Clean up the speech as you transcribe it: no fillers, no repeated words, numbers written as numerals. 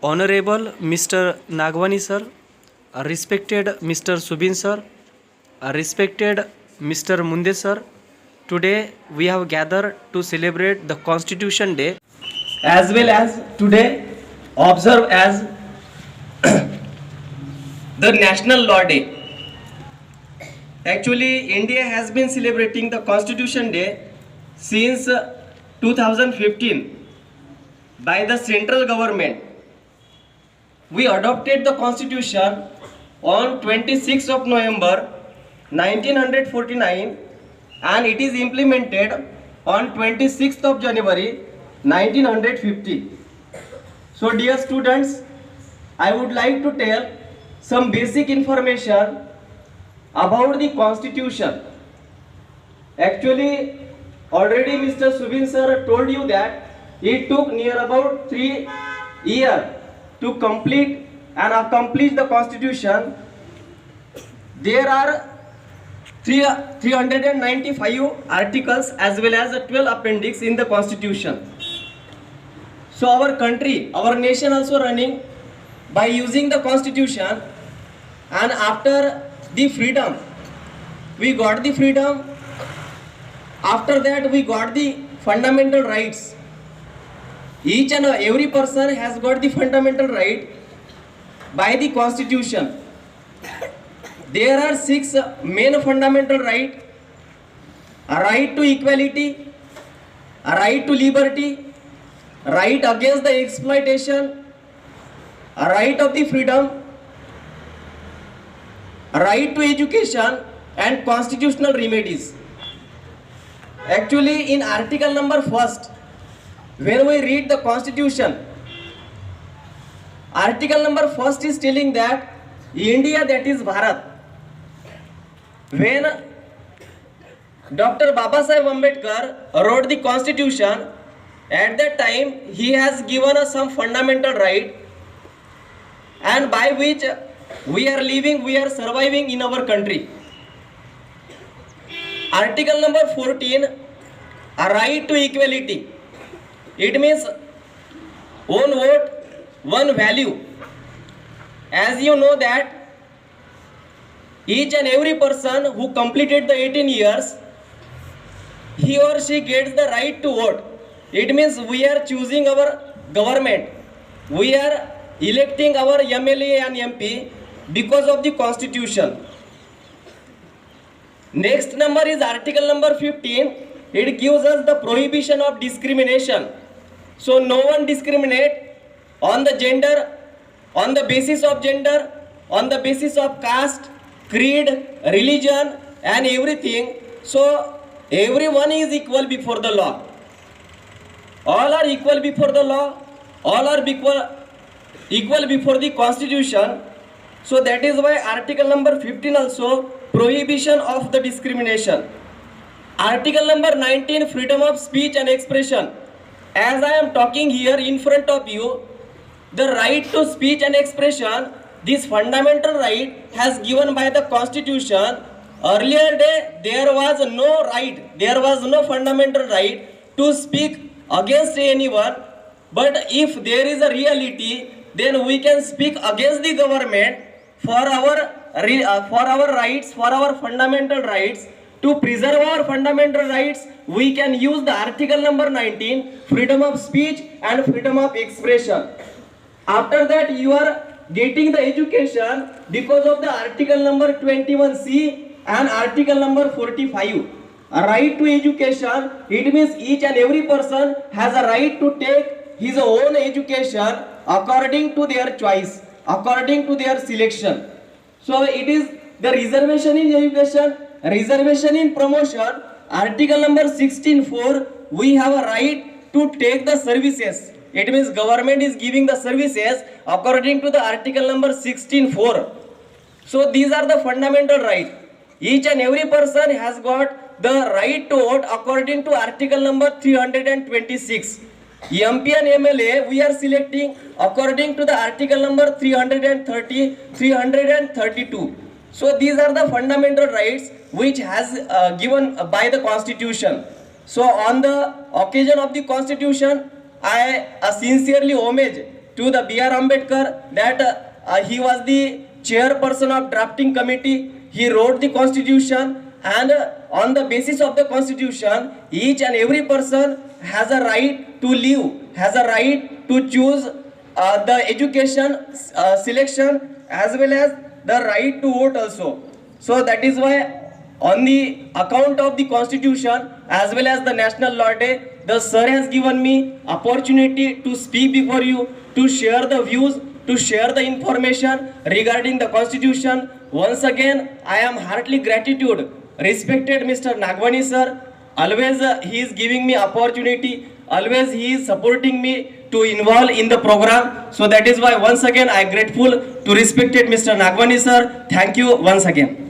Honorable Mr. Nagwani sir, respected Mr. Subin sir, respected Mr. Munde sir, today we have gathered to celebrate the Constitution Day as well as today observe as the National Law Day. Actually, India has been celebrating the Constitution Day since 2015 by the central government. We adopted the Constitution on 26th of November 1949 and it is implemented on 26th of January 1950. So dear students, I would like to tell some basic information about the Constitution. Actually, already Mr. Subin sir told you that it took near about 3 years to complete and accomplish the Constitution. There are 395 articles as well as 12 appendix in the Constitution. So our country, our nation also running by using the Constitution, and after the freedom, we got the freedom. After that we got the fundamental rights. Each and every person has got the fundamental right by the Constitution. There are 6 main fundamental rights: a right to equality, a right to liberty, right against the exploitation, a right of the freedom, a right to education, and constitutional remedies. Actually, in article number 1st, when we read the Constitution, article number 1st is telling that India, that is Bharat. When Dr. Babasaheb Ambedkar wrote the Constitution, at that time he has given us some fundamental right, and by which we are living, we are surviving in our country. Article number 14, a right to equality. It means one vote, one value. As you know that each and every person who completed the 18 years, he or she gets the right to vote. It means we are choosing our government. We are electing our MLA and MP because of the Constitution. Next number is article number 15. It gives us the prohibition of discrimination. So no one discriminate on the gender, on the basis of gender, on the basis of caste, creed, religion, and everything. So everyone is equal before the law. All are equal before the law. All are equal before the Constitution. So that is why article number 15 also prohibition of the discrimination. Article number 19, freedom of speech and expression. As I am talking here in front of you, the right to speech and expression, this fundamental right has given by the Constitution. Earlier day there was no right, there was no fundamental right to speak against anyone. But if there is a reality, then we can speak against the government for our rights, for our fundamental rights. To preserve our fundamental rights, we can use the article number 19, freedom of speech and freedom of expression. After that, you are getting the education because of the article number 21C and article number 45. A right to education, it means each and every person has a right to take his own education according to their choice, according to their selection. So it is the reservation in education, reservation in promotion. Article number 16(4), we have a right to take the services. It means government is giving the services according to the article number 16(4). So these are the fundamental rights. Each and every person has got the right to vote according to article number 326. MP and MLA we are selecting according to the article number 330, 332. So these are the fundamental rights which has given by the Constitution. So on the occasion of the Constitution, I sincerely homage to the B.R. Ambedkar that he was the chairperson of drafting committee. He wrote the constitution, and on the basis of the constitution, each and every person has a right to live, has a right to choose the education selection, as well as the right to vote also. So that is why on the account of the constitution as well as the national law day, the sir has given me opportunity to speak before you, to share the views, to share the information regarding the constitution. Once again, I am heartily gratitude respected Mr. Nagvani sir. Always he is giving me opportunity, always he is supporting me to involve in the program. So that is why once again I am grateful to respected Mr. Nagvani sir. Thank you once again.